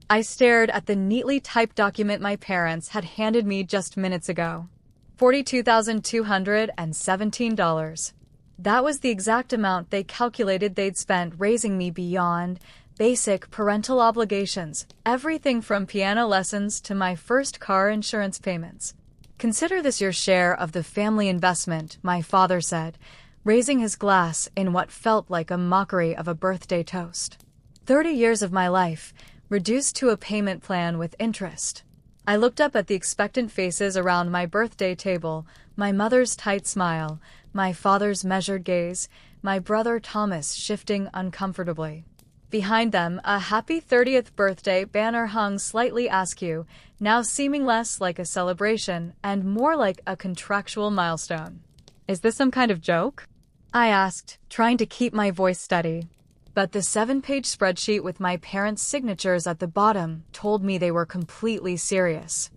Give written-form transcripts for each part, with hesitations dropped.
I stared at the neatly typed document my parents had handed me just minutes ago. $42,217. That was the exact amount they calculated they'd spent raising me beyond basic parental obligations, everything from piano lessons to my first car insurance payments. Consider this your share of the family investment, my father said, raising his glass in what felt like a mockery of a birthday toast. 30 years of my life, reduced to a payment plan with interest. I looked up at the expectant faces around my birthday table, my mother's tight smile, my father's measured gaze, my brother Thomas shifting uncomfortably. Behind them, a happy 30th birthday banner hung slightly askew, now seeming less like a celebration and more like a contractual milestone. Is this some kind of joke? I asked, trying to keep my voice steady. But the 7-page spreadsheet with my parents' signatures at the bottom told me they were completely serious.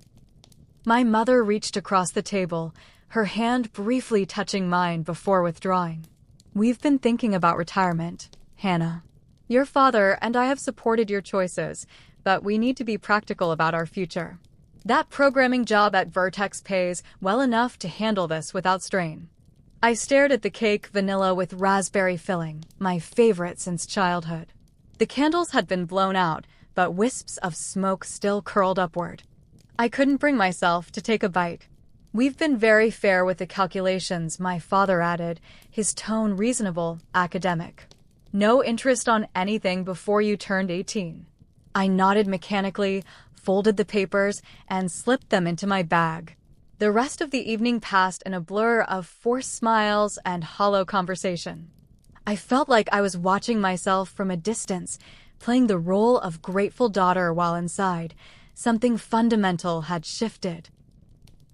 My mother reached across the table, her hand briefly touching mine before withdrawing. We've been thinking about retirement, Hannah. Your father and I have supported your choices, but we need to be practical about our future. That programming job at Vertex pays well enough to handle this without strain. I stared at the cake vanilla with raspberry filling, my favorite since childhood. The candles had been blown out, but wisps of smoke still curled upward. I couldn't bring myself to take a bite. We've been very fair with the calculations, my father added, his tone reasonable, academic. No interest on anything before you turned 18. I nodded mechanically, folded the papers, and slipped them into my bag. The rest of the evening passed in a blur of forced smiles and hollow conversation. I felt like I was watching myself from a distance, playing the role of grateful daughter while inside. Something fundamental had shifted.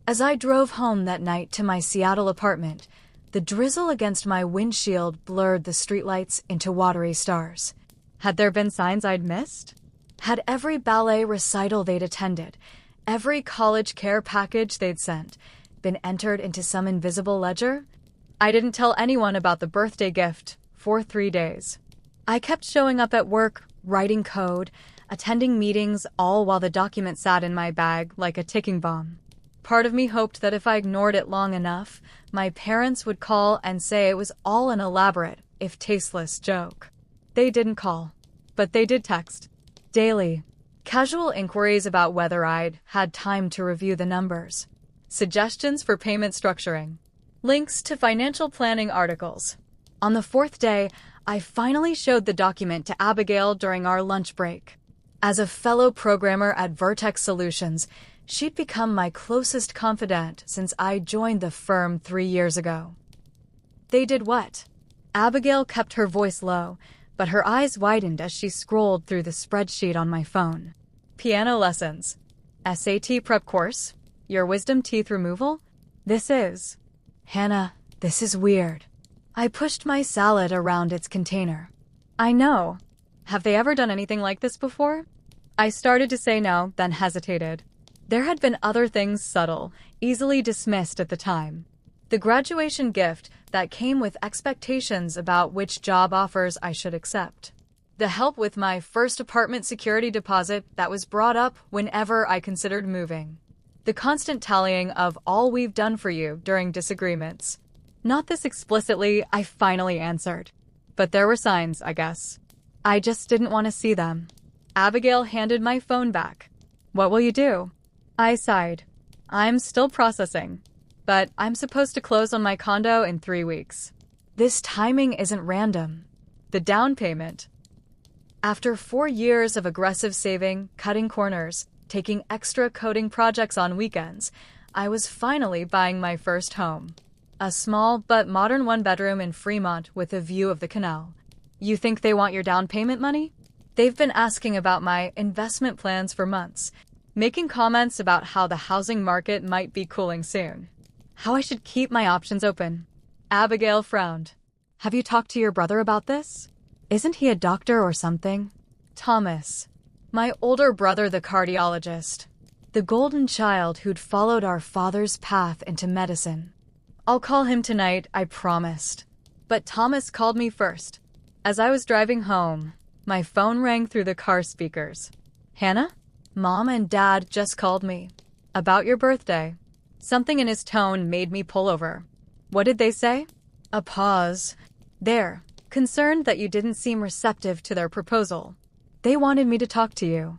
As I drove home that night to my Seattle apartment, the drizzle against my windshield blurred the streetlights into watery stars. Had there been signs I'd missed? Had every ballet recital they'd attended, every college care package they'd sent, been entered into some invisible ledger? I didn't tell anyone about the birthday gift for 3 days. I kept showing up at work, writing code, attending meetings, all while the document sat in my bag like a ticking bomb. Part of me hoped that if I ignored it long enough, my parents would call and say it was all an elaborate, if tasteless, joke. They didn't call, but they did text. Daily. Casual inquiries about whether I'd had time to review the numbers. Suggestions for payment structuring. Links to financial planning articles. On the 4th day, I finally showed the document to Abigail during our lunch break. As a fellow programmer at Vertex Solutions, she'd become my closest confidant since I joined the firm 3 years ago. They did what? Abigail kept her voice low, but her eyes widened as she scrolled through the spreadsheet on my phone. Piano lessons. SAT prep course. Your wisdom teeth removal. Hannah, this is weird. I pushed my salad around its container. I know. Have they ever done anything like this before? I started to say no, then hesitated. There had been other things subtle, easily dismissed at the time. The graduation gift that came with expectations about which job offers I should accept. The help with my first apartment security deposit that was brought up whenever I considered moving. The constant tallying of all we've done for you during disagreements. Not this explicitly, I finally answered. But there were signs, I guess. I just didn't want to see them. Abigail handed my phone back. What will you do? I sighed. I'm still processing. But I'm supposed to close on my condo in 3 weeks. This timing isn't random. The down payment. After 4 years of aggressive saving, cutting corners, taking extra coding projects on weekends, I was finally buying my first home. A small but modern 1-bedroom in Fremont with a view of the canal. You think they want your down payment money? They've been asking about my investment plans for months, making comments about how the housing market might be cooling soon. How I should keep my options open. Abigail frowned. Have you talked to your brother about this? Isn't he a doctor or something? Thomas. My older brother, the cardiologist. The golden child who'd followed our father's path into medicine. I'll call him tonight, I promised. But Thomas called me first. As I was driving home, my phone rang through the car speakers. Hannah? Mom and Dad just called me. About your birthday. Something in his tone made me pull over. What did they say? A pause. There, concerned that you didn't seem receptive to their proposal. They wanted me to talk to you.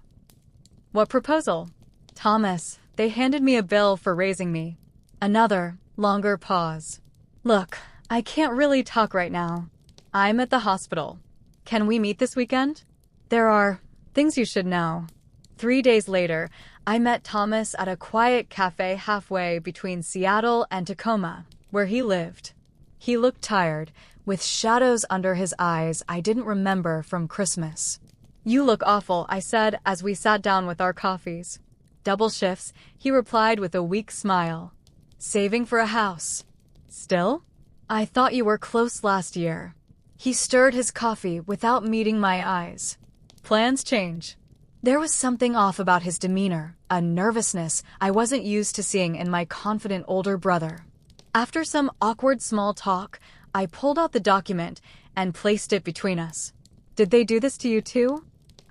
What proposal? Thomas, they handed me a bill for raising me. Another, longer pause. Look, I can't really talk right now. I'm at the hospital. Can we meet this weekend? There are things you should know. 3 days later, I met Thomas at a quiet cafe halfway between Seattle and Tacoma, where he lived. He looked tired, with shadows under his eyes I didn't remember from Christmas. You look awful, I said as we sat down with our coffees. Double shifts, he replied with a weak smile. Saving for a house. Still? I thought you were close last year. He stirred his coffee without meeting my eyes. Plans change. There was something off about his demeanor, a nervousness I wasn't used to seeing in my confident older brother. After some awkward small talk, I pulled out the document and placed it between us. Did they do this to you too?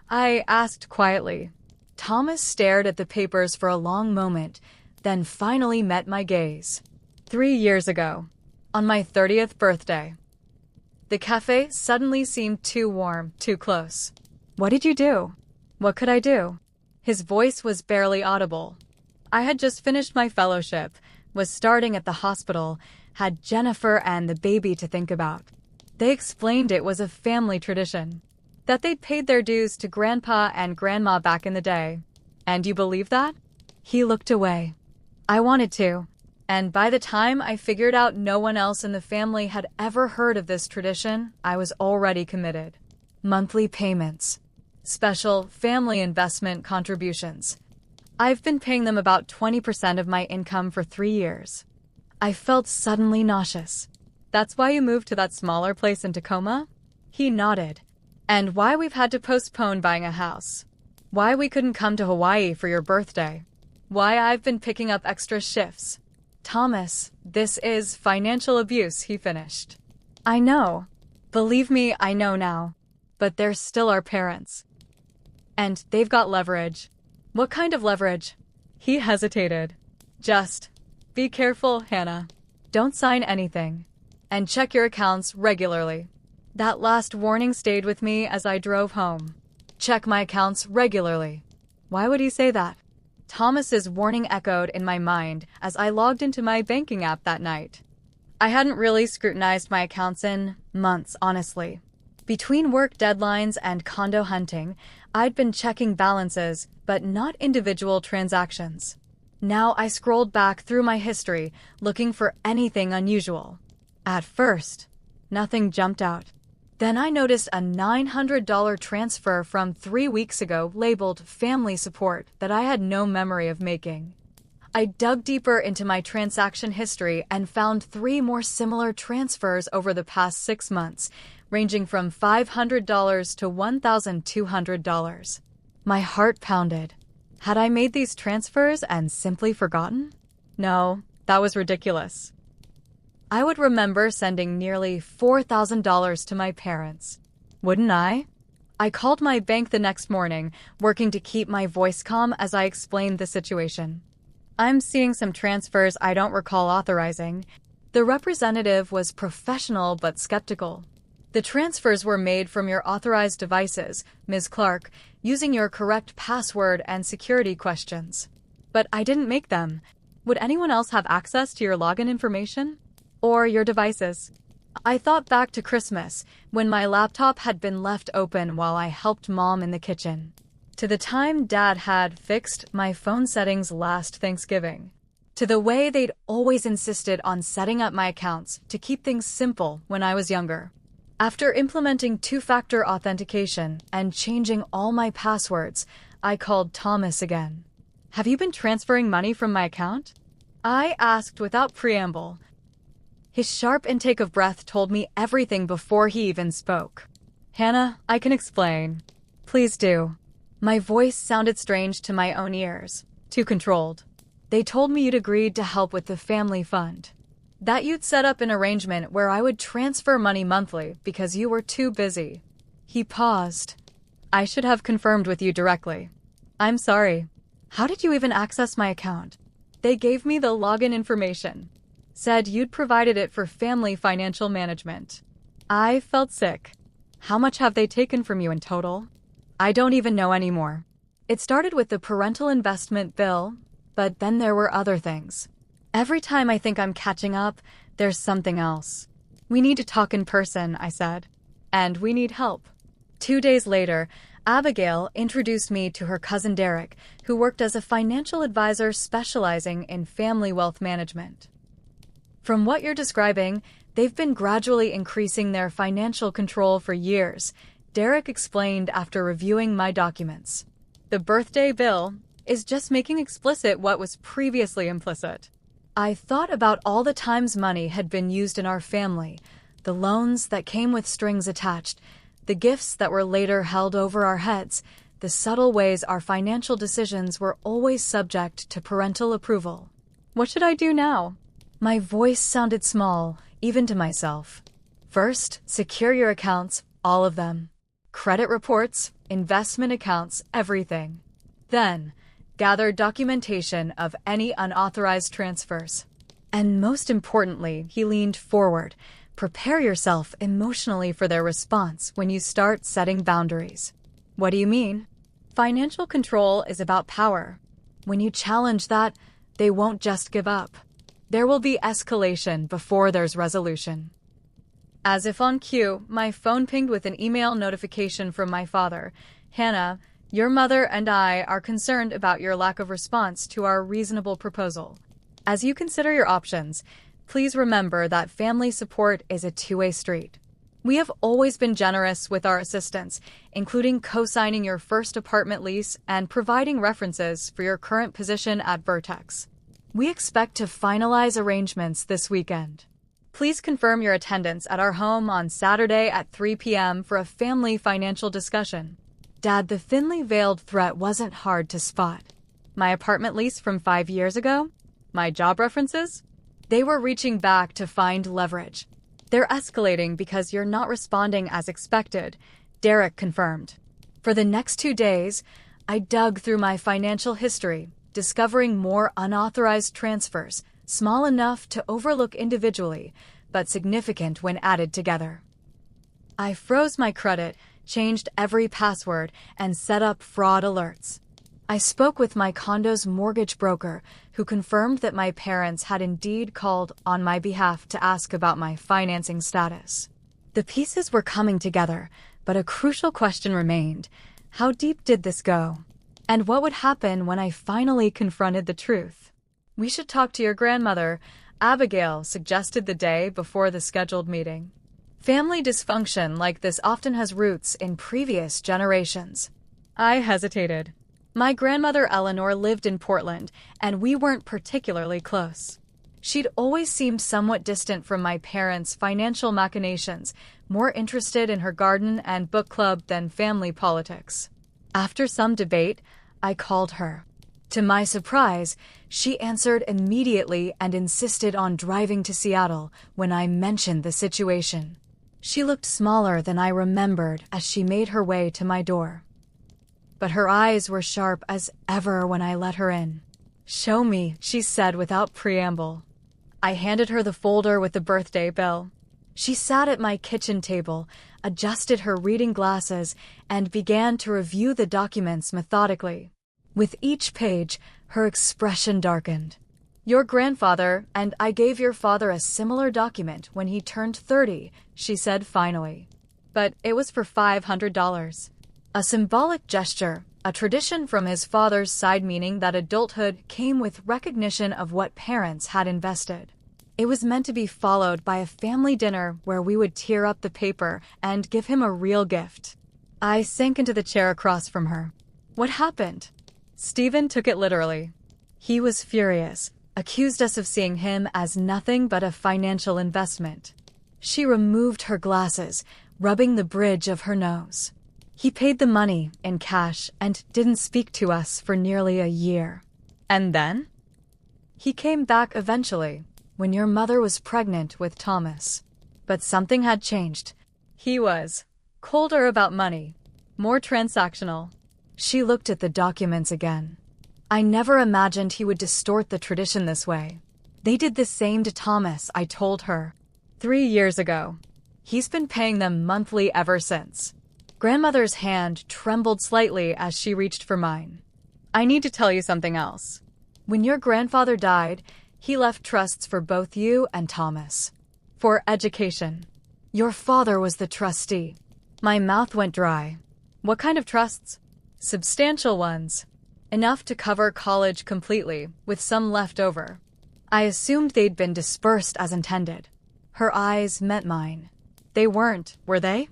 I asked quietly. Thomas stared at the papers for a long moment, then finally met my gaze. 3 years ago, on my 30th birthday. The cafe suddenly seemed too warm, too close. What did you do? What could I do? His voice was barely audible. I had just finished my fellowship, was starting at the hospital, had Jennifer and the baby to think about. They explained it was a family tradition, that they'd paid their dues to Grandpa and Grandma back in the day. And you believe that? He looked away. I wanted to. And by the time I figured out no one else in the family had ever heard of this tradition, I was already committed. Monthly payments. Special family investment contributions. I've been paying them about 20% of my income for 3 years. I felt suddenly nauseous. That's why you moved to that smaller place in Tacoma? He nodded. And why we've had to postpone buying a house. Why we couldn't come to Hawaii for your birthday. Why I've been picking up extra shifts. Thomas, this is financial abuse, he finished. I know. Believe me, I know now. But they're still our parents. And they've got leverage. What kind of leverage? He hesitated. Just, be careful, Hannah. Don't sign anything. And check your accounts regularly. That last warning stayed with me as I drove home. Check my accounts regularly. Why would he say that? Thomas's warning echoed in my mind as I logged into my banking app that night. I hadn't really scrutinized my accounts in months, honestly. Between work deadlines and condo hunting, I'd been checking balances, but not individual transactions. Now I scrolled back through my history, looking for anything unusual. At first, nothing jumped out. Then I noticed a $900 transfer from 3 weeks ago labeled family support that I had no memory of making. I dug deeper into my transaction history and found 3 more similar transfers over the past 6 months, ranging from $500 to $1,200. My heart pounded. Had I made these transfers and simply forgotten? No, that was ridiculous. I would remember sending nearly $4,000 to my parents. Wouldn't I? I called my bank the next morning, working to keep my voice calm as I explained the situation. I'm seeing some transfers I don't recall authorizing. The representative was professional but skeptical. The transfers were made from your authorized devices, Ms. Clark, using your correct password and security questions. But I didn't make them. Would anyone else have access to your login information? Or your devices? I thought back to Christmas, when my laptop had been left open while I helped Mom in the kitchen. To the time Dad had fixed my phone settings last Thanksgiving. To the way they'd always insisted on setting up my accounts to keep things simple when I was younger. After implementing 2-factor authentication and changing all my passwords, I called Thomas again. Have you been transferring money from my account? I asked without preamble. His sharp intake of breath told me everything before he even spoke. Hannah, I can explain. Please do. My voice sounded strange to my own ears, too controlled. They told me you'd agreed to help with the family fund. That you'd set up an arrangement where I would transfer money monthly because you were too busy. He paused. I should have confirmed with you directly. I'm sorry. How did you even access my account? They gave me the login information. Said you'd provided it for family financial management. I felt sick. How much have they taken from you in total? I don't even know anymore. It started with the parental investment bill, but then there were other things. Every time I think I'm catching up, there's something else. We need to talk in person, I said. And we need help. 2 days later, Abigail introduced me to her cousin Derek, who worked as a financial advisor specializing in family wealth management. From what you're describing, they've been gradually increasing their financial control for years, Derek explained after reviewing my documents. The birthday bill is just making explicit what was previously implicit. I thought about all the times money had been used in our family, the loans that came with strings attached, the gifts that were later held over our heads, the subtle ways our financial decisions were always subject to parental approval. What should I do now? My voice sounded small, even to myself. First, secure your accounts, all of them. Credit reports, investment accounts, everything. Then, gather documentation of any unauthorized transfers. And most importantly, he leaned forward. Prepare yourself emotionally for their response when you start setting boundaries. What do you mean? Financial control is about power. When you challenge that, they won't just give up. There will be escalation before there's resolution. As if on cue, my phone pinged with an email notification from my father. Hannah, your mother and I are concerned about your lack of response to our reasonable proposal. As you consider your options, please remember that family support is a two-way street. We have always been generous with our assistance, including co-signing your first apartment lease and providing references for your current position at Vertex. We expect to finalize arrangements this weekend. Please confirm your attendance at our home on Saturday at 3 p.m. for a family financial discussion. Dad, the thinly veiled threat wasn't hard to spot. My apartment lease from 5 years ago? My job references? They were reaching back to find leverage. They're escalating because you're not responding as expected, Derek confirmed. For the next 2 days, I dug through my financial history, discovering more unauthorized transfers, small enough to overlook individually, but significant when added together. I froze my credit, changed every password, and set up fraud alerts. I spoke with my condo's mortgage broker, who confirmed that my parents had indeed called on my behalf to ask about my financing status. The pieces were coming together, but a crucial question remained. How deep did this go? And what would happen when I finally confronted the truth? We should talk to your grandmother, Abigail suggested the day before the scheduled meeting. Family dysfunction like this often has roots in previous generations. I hesitated. My grandmother Eleanor lived in Portland, and we weren't particularly close. She'd always seemed somewhat distant from my parents' financial machinations, more interested in her garden and book club than family politics. After some debate, I called her. To my surprise, she answered immediately and insisted on driving to Seattle when I mentioned the situation. She looked smaller than I remembered as she made her way to my door. But her eyes were sharp as ever when I let her in. "Show me," she said without preamble. I handed her the folder with the birthday bill. She sat at my kitchen table, adjusted her reading glasses, and began to review the documents methodically. With each page, her expression darkened. "Your grandfather and I gave your father a similar document when he turned 30, she said finally. But it was for $500. A symbolic gesture, a tradition from his father's side, meaning that adulthood came with recognition of what parents had invested. It was meant to be followed by a family dinner where we would tear up the paper and give him a real gift. I sank into the chair across from her. What happened? Stephen took it literally. He was furious, accused us of seeing him as nothing but a financial investment. She removed her glasses, rubbing the bridge of her nose. He paid the money in cash and didn't speak to us for nearly a year. And then? He came back eventually, when your mother was pregnant with Thomas. But something had changed. He was colder about money, more transactional. She looked at the documents again. I never imagined he would distort the tradition this way. They did the same to Thomas, I told her. 3 years ago. He's been paying them monthly ever since. Grandmother's hand trembled slightly as she reached for mine. I need to tell you something else. When your grandfather died, he left trusts for both you and Thomas. For education. Your father was the trustee. My mouth went dry. What kind of trusts? Substantial ones. Enough to cover college completely, with some left over. I assumed they'd been dispersed as intended. Her eyes met mine. They weren't, were they?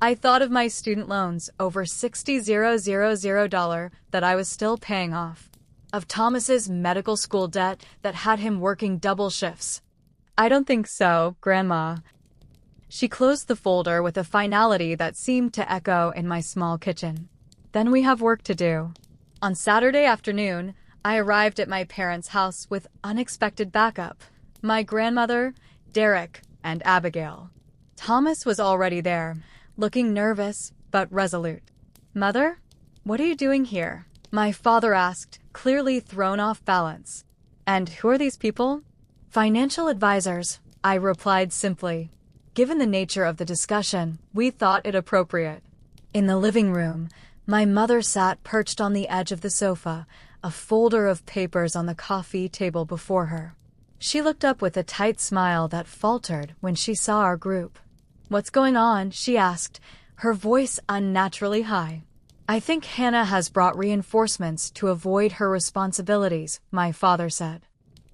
I thought of my student loans, over $60,000 that I was still paying off. Of Thomas's medical school debt that had him working double shifts. I don't think so, Grandma. She closed the folder with a finality that seemed to echo in my small kitchen. Then we have work to do. On Saturday afternoon, I arrived at my parents' house with unexpected backup. My grandmother, Derek, and Abigail. Thomas was already there, looking nervous but resolute. Mother, what are you doing here? My father asked, clearly thrown off balance. And who are these people? Financial advisors, I replied simply. Given the nature of the discussion, we thought it appropriate. In the living room, my mother sat perched on the edge of the sofa, a folder of papers on the coffee table before her. She looked up with a tight smile that faltered when she saw our group. What's going on? She asked, her voice unnaturally high. I think Hannah has brought reinforcements to avoid her responsibilities, my father said.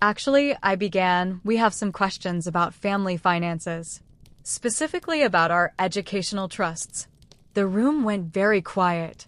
Actually, I began, we have some questions about family finances. Specifically about our educational trusts. The room went very quiet.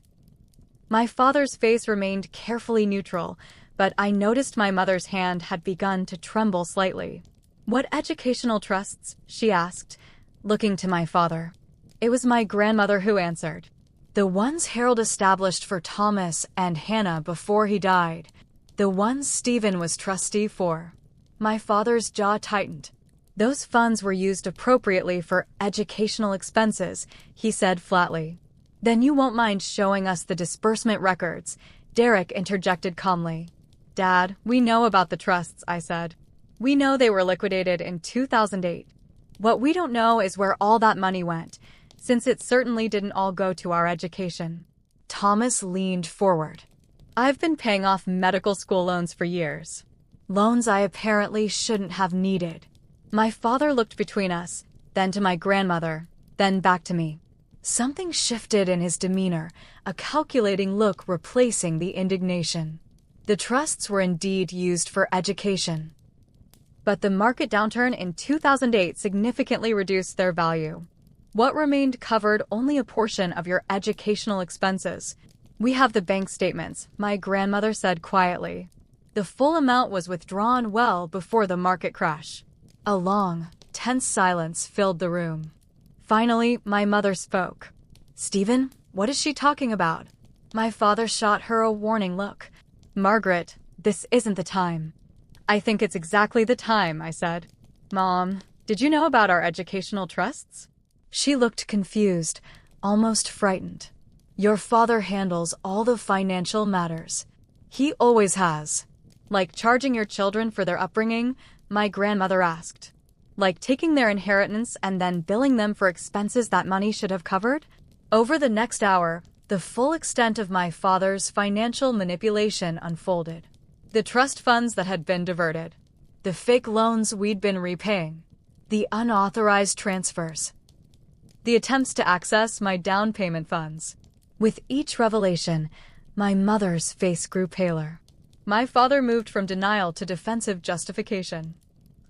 My father's face remained carefully neutral, but I noticed my mother's hand had begun to tremble slightly. What educational trusts? She asked, looking to my father. It was my grandmother who answered. The ones Harold established for Thomas and Hannah before he died. The ones Stephen was trustee for. My father's jaw tightened. Those funds were used appropriately for educational expenses, he said flatly. Then you won't mind showing us the disbursement records, Derek interjected calmly. Dad, we know about the trusts, I said. We know they were liquidated in 2008. What we don't know is where all that money went, since it certainly didn't all go to our education. Thomas leaned forward. I've been paying off medical school loans for years. Loans I apparently shouldn't have needed. My father looked between us, then to my grandmother, then back to me. Something shifted in his demeanor, a calculating look replacing the indignation. The trusts were indeed used for education. But the market downturn in 2008 significantly reduced their value. What remained covered only a portion of your educational expenses. We have the bank statements, my grandmother said quietly. The full amount was withdrawn well before the market crash. A long, tense silence filled the room. Finally, my mother spoke. Stephen, what is she talking about? My father shot her a warning look. Margaret, this isn't the time. I think it's exactly the time, I said. Mom, did you know about our educational trusts? She looked confused, almost frightened. Your father handles all the financial matters. He always has. Like charging your children for their upbringing? My grandmother asked. Like taking their inheritance and then billing them for expenses that money should have covered? Over the next hour, the full extent of my father's financial manipulation unfolded. The trust funds that had been diverted. The fake loans we'd been repaying. The unauthorized transfers. The attempts to access my down payment funds. With each revelation, my mother's face grew paler. My father moved from denial to defensive justification.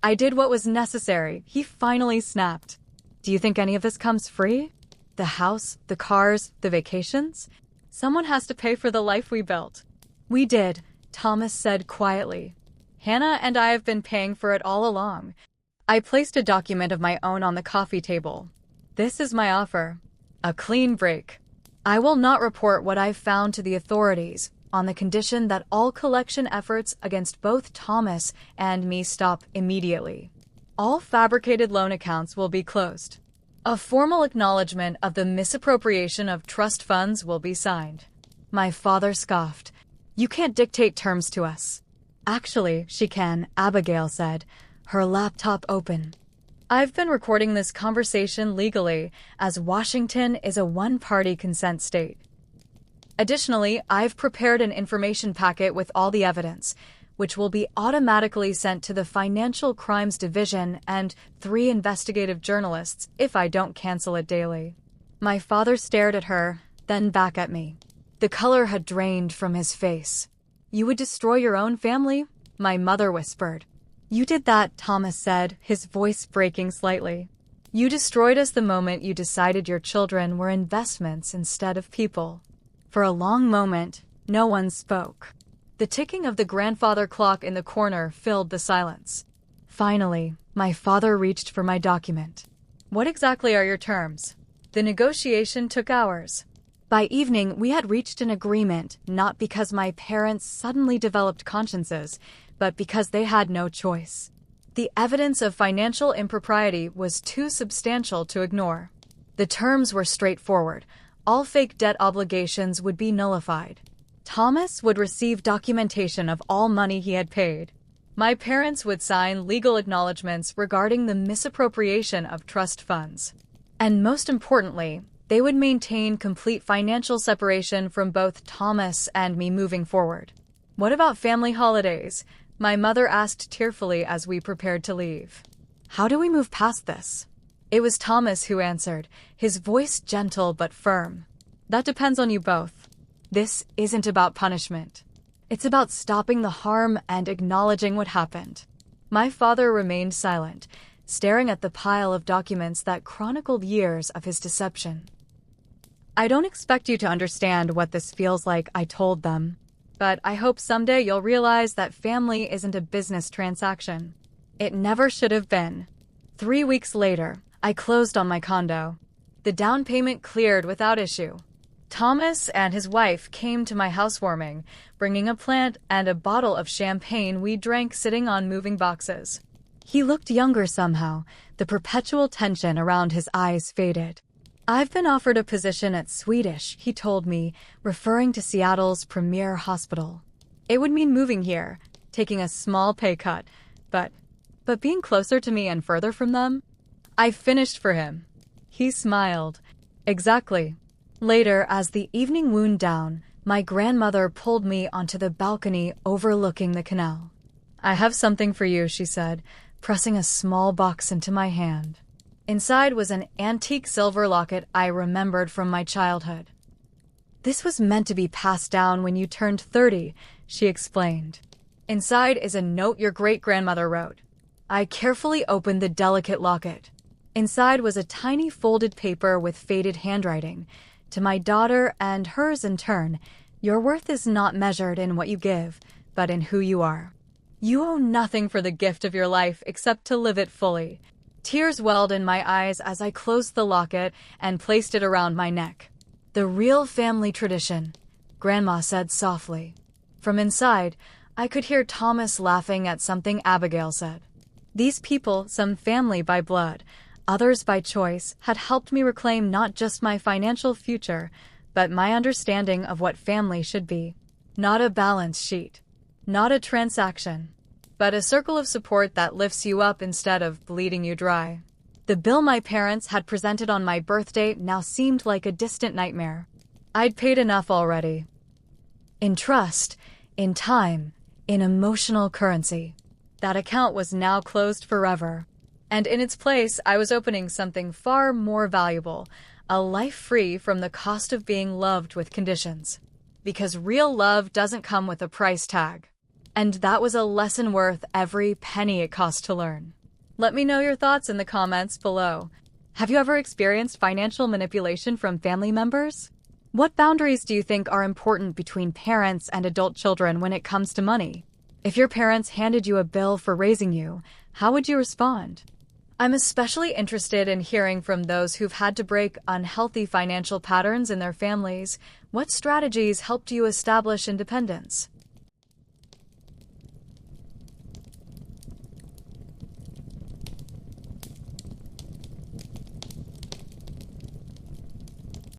I did what was necessary, he finally snapped. Do you think any of this comes free? The house, the cars, the vacations? Someone has to pay for the life we built. We did, Thomas said quietly. Hannah and I have been paying for it all along. I placed a document of my own on the coffee table. This is my offer. A clean break. I will not report what I've found to the authorities, on the condition that all collection efforts against both Thomas and me stop immediately. All fabricated loan accounts will be closed. A formal acknowledgement of the misappropriation of trust funds will be signed. My father scoffed. You can't dictate terms to us. Actually, she can, Abigail said, her laptop open. I've been recording this conversation legally, as Washington is a one-party consent state. Additionally, I've prepared an information packet with all the evidence, which will be automatically sent to the Financial Crimes Division and 3 investigative journalists if I don't cancel it daily. My father stared at her, then back at me. The color had drained from his face. You would destroy your own family? My mother whispered. You did that, Thomas said, his voice breaking slightly. You destroyed us the moment you decided your children were investments instead of people. For a long moment, no one spoke. The ticking of the grandfather clock in the corner filled the silence. Finally, my father reached for my document. What exactly are your terms? The negotiation took hours. By evening, we had reached an agreement, not because my parents suddenly developed consciences, but because they had no choice. The evidence of financial impropriety was too substantial to ignore. The terms were straightforward. All fake debt obligations would be nullified. Thomas would receive documentation of all money he had paid. My parents would sign legal acknowledgments regarding the misappropriation of trust funds. And most importantly, they would maintain complete financial separation from both Thomas and me moving forward. What about family holidays? My mother asked tearfully as we prepared to leave. How do we move past this? It was Thomas who answered, his voice gentle but firm. That depends on you both. This isn't about punishment. It's about stopping the harm and acknowledging what happened. My father remained silent, staring at the pile of documents that chronicled years of his deception. I don't expect you to understand what this feels like, I told them. But I hope someday you'll realize that family isn't a business transaction. It never should have been. 3 weeks later, I closed on my condo. The down payment cleared without issue. Thomas and his wife came to my housewarming, bringing a plant and a bottle of champagne we drank sitting on moving boxes. He looked younger somehow, the perpetual tension around his eyes faded. I've been offered a position at Swedish, he told me, referring to Seattle's premier hospital. It would mean moving here, taking a small pay cut, but being closer to me and further from them? I finished for him. He smiled. Exactly. Later, as the evening wound down, my grandmother pulled me onto the balcony overlooking the canal. I have something for you, she said, pressing a small box into my hand. Inside was an antique silver locket I remembered from my childhood. This was meant to be passed down when you turned 30, she explained. Inside is a note your great-grandmother wrote. I carefully opened the delicate locket. Inside was a tiny folded paper with faded handwriting. To my daughter and hers in turn, your worth is not measured in what you give, but in who you are. You owe nothing for the gift of your life except to live it fully. Tears welled in my eyes as I closed the locket and placed it around my neck. The real family tradition, Grandma said softly. From inside, I could hear Thomas laughing at something Abigail said. These people, some family by blood, others by choice, had helped me reclaim not just my financial future, but my understanding of what family should be. Not a balance sheet. Not a transaction. But a circle of support that lifts you up instead of bleeding you dry. The bill my parents had presented on my birthday now seemed like a distant nightmare. I'd paid enough already. In trust, in time, in emotional currency. That account was now closed forever. And in its place, I was opening something far more valuable, a life free from the cost of being loved with conditions. Because real love doesn't come with a price tag. And that was a lesson worth every penny it cost to learn. Let me know your thoughts in the comments below. Have you ever experienced financial manipulation from family members? What boundaries do you think are important between parents and adult children when it comes to money? If your parents handed you a bill for raising you, how would you respond? I'm especially interested in hearing from those who've had to break unhealthy financial patterns in their families. What strategies helped you establish independence?